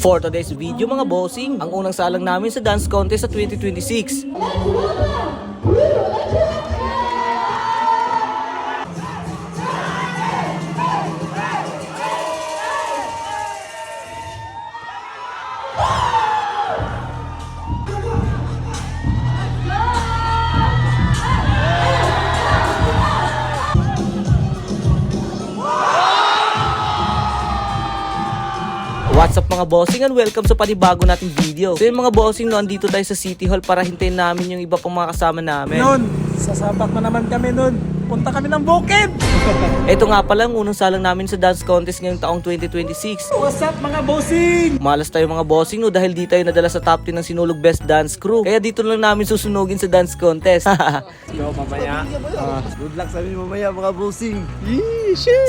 For today's video mga bossing, ang unang salang namin sa dance contest sa 2026. What's up mga bossing and welcome sa panibago nating video. So yun mga bossing, no, andito tayo sa City Hall para hintayin namin yung iba pang mga kasama namin. Nun, sasabak na naman kami nun. Punta kami ng bukid. Ito nga pala, unang salang namin sa dance contest ngayong taong 2026. What's up mga bossing? Malas tayo mga bossing, no, dahil di tayo nadala sa top 10 ng Sinulog Best Dance Crew. Kaya dito lang namin susunugin sa dance contest. Yo, mamaya. Good luck sa amin mamaya mga bossing.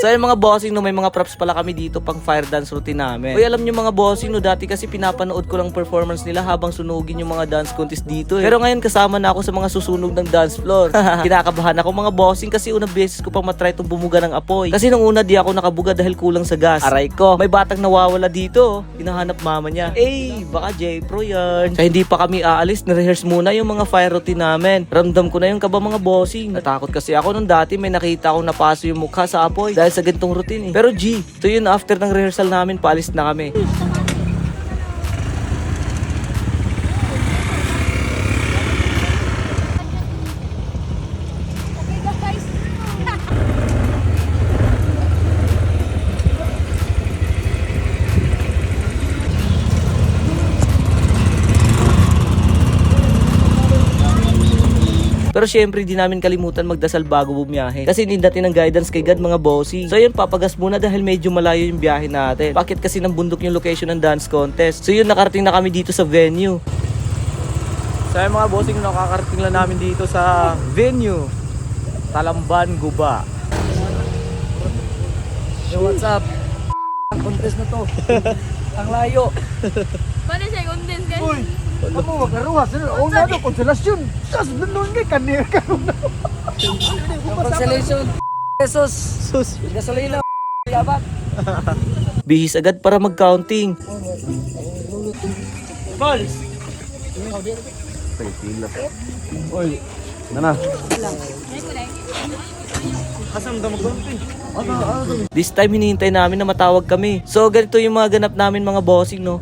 So yun mga bossing, no, may mga props pala kami dito pang fire dance routine namin. Uy, alam nyo mga bossing, no, dati kasi pinapanood ko lang performance nila habang sunugin yung mga dance contest dito. Pero ngayon kasama na ako sa mga susunog ng dance floor. Kinakabahan ako mga bossing kasi unang beses ko pang matry itong bumuga ng apoy. Kasi nung una di ako nakabuga dahil kulang sa gas. Aray ko, may batang nawawala dito. Hinahanap mama niya. Baka J-Pro yan. Kaya hindi pa kami aalis, na-rehearse muna yung mga fire routine namin. Ramdam ko na yung kaba mga bossing. Natakot kasi ako nung dati may nakita akong napaso yung mukha sa apoy dahil sa gantong routine eh. Pero G, so yun after ng rehearsal namin, paalis na kami. Pero syempre di namin kalimutan magdasal bago bumiyahe. Kasi nindatin ng guidance kay God mga bossy. So yun, papagas muna dahil medyo malayo yung biyahe natin. Bakit kasi ng bundok yung location ng dance contest. So yun, nakarating na kami dito sa venue. So yung mga bossing, nakakarating lang namin dito sa venue. Talamban, Guba. Yo, what's up? Ang contest na to. Ang layo. Paano siya condense guys? Uy, kamu magaruhas. O nga na, konsolasyon. Sas, nun nga, kanir ka na. Consolation. Pesos. Sus. Gasolina. Yabat. Bihis agad para mag-counting. Balls. Uy, nana. Kasam daw mag-counting. This time hinihintay namin na matawag kami. So ganito yung mga ganap namin mga bossing, no.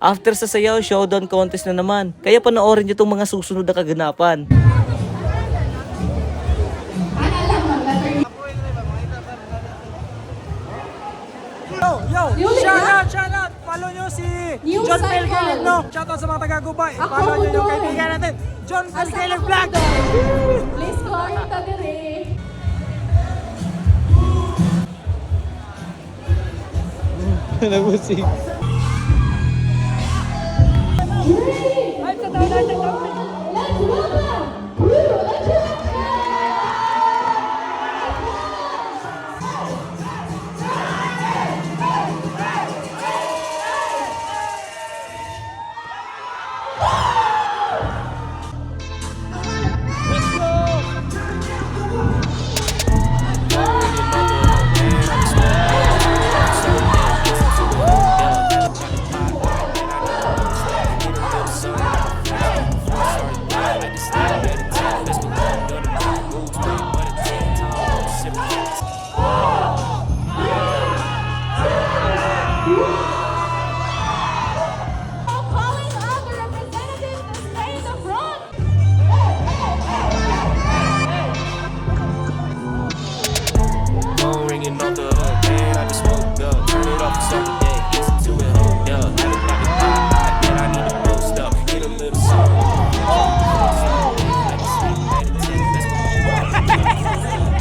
After sa sayaw, showdown contest na naman. Kaya panoorin nyo itong mga susunod na kaganapan. Yo, shout out, Follow nyo si New John cycle. Pelgalig, no? Shoutout sa mga taga-Gubay. Ako Follow nyo yung doon. kaibigan natin, John Asa Pelgalig ako Vlog. doon? Please ko ang tagare. Nagmusik. Let's welcome Crew Legend. Calling out the representatives to stay in the front. Phone ringing off the hook, man. I just woke up. Turn it off, start the day. Listen to it, hold up. Had a pocket hot, man. I need to boost up. Get a little something. Congratulations,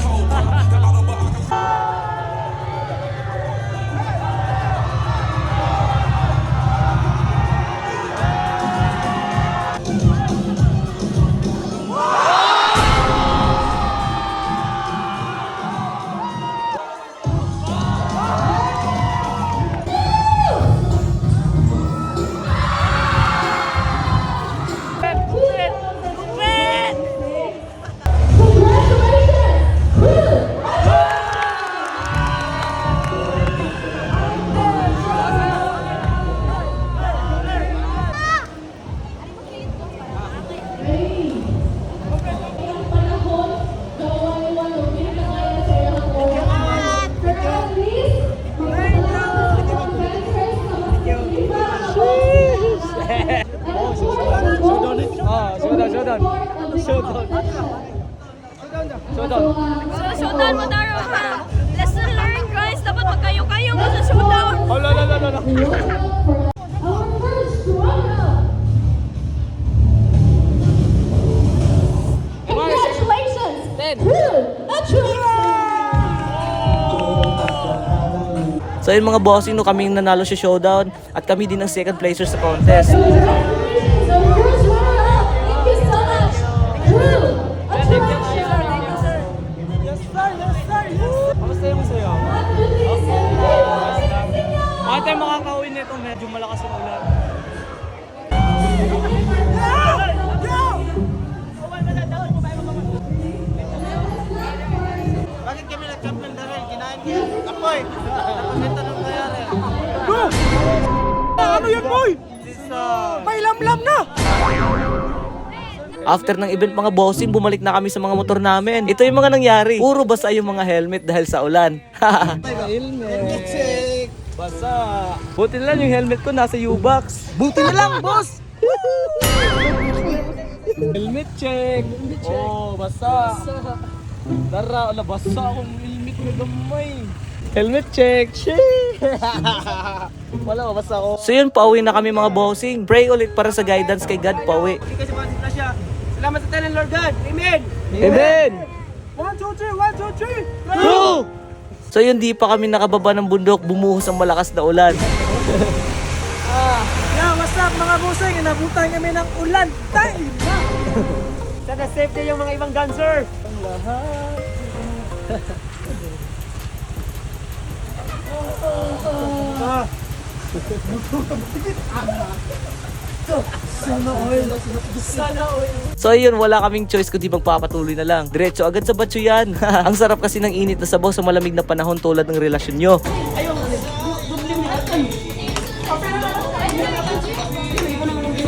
Crew. Showdown mo Daro ha. Lesson learned guys. Dapat magkayo-kayo mo sa showdown. Our first runner. Congratulations, Crew Legend. So yun mga bossing, no, kami yung nanalo sa showdown at kami din ang second placers sa contest. So first runner up. Thank you so much, Crew Legend. Kamusta yung sa'yo? 1, 2, 3, 7, 8. Bakit tayo makakauwi nito? Medyo malakas yung ulan. Bakit kami nag-camp ng dahil? Kinain niya. Apoy! Napakita nung nangyari. Ano yan, boy? May lamlam na! After ng event mga bossing, bumalik na kami sa mga motor namin. Ito yung mga nangyari. Puro basa yung mga helmet dahil sa ulan. Helmet. Basa. Buti na lang yung helmet ko nasa U-Box. Buti na lang, boss! Helmet check. Oh, basa. Dara, basa akong helmet na gamay. Helmet check. Wala, basa ako. So yun, pauwi na kami mga bossing. Pray ulit para sa guidance kay God pauwi. Hindi kasi bakit na siya. Salamat sa tayo ng Lord God. Amen! Amen. 1, 2, 3! 1, 2, 3! Bro! So yun, di pa kami nakababa ng bundok, bumuhos ang malakas na ulan. Yeah, what's up mga busing? Inabutan kami ng ulan. Tayo na! Sana safe din yung mga ibang dancer. Ang lahat. So yun, wala kaming choice kundi magpapatuloy na lang. Diretso agad sa batso yan. Ang sarap kasi ng init na sabaw sa malamig na panahon tulad ng relasyon nyo.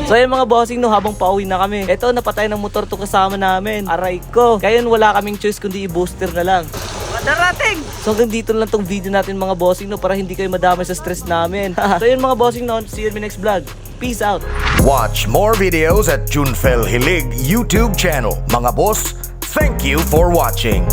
So yun mga bossing, no, habang pauwi na kami. Eto, napatay ng motor to kasama namin. Aray ko. Kaya yun, wala kaming choice kundi i-booster na lang. Darating! So hanggang dito lang tong video natin mga bossing, no, para hindi kayo madamay sa stress namin. So yun mga bossing, no, see you in my next vlog. Peace out! Watch more videos at Junfel Hilig YouTube channel. Mga boss, thank you for watching.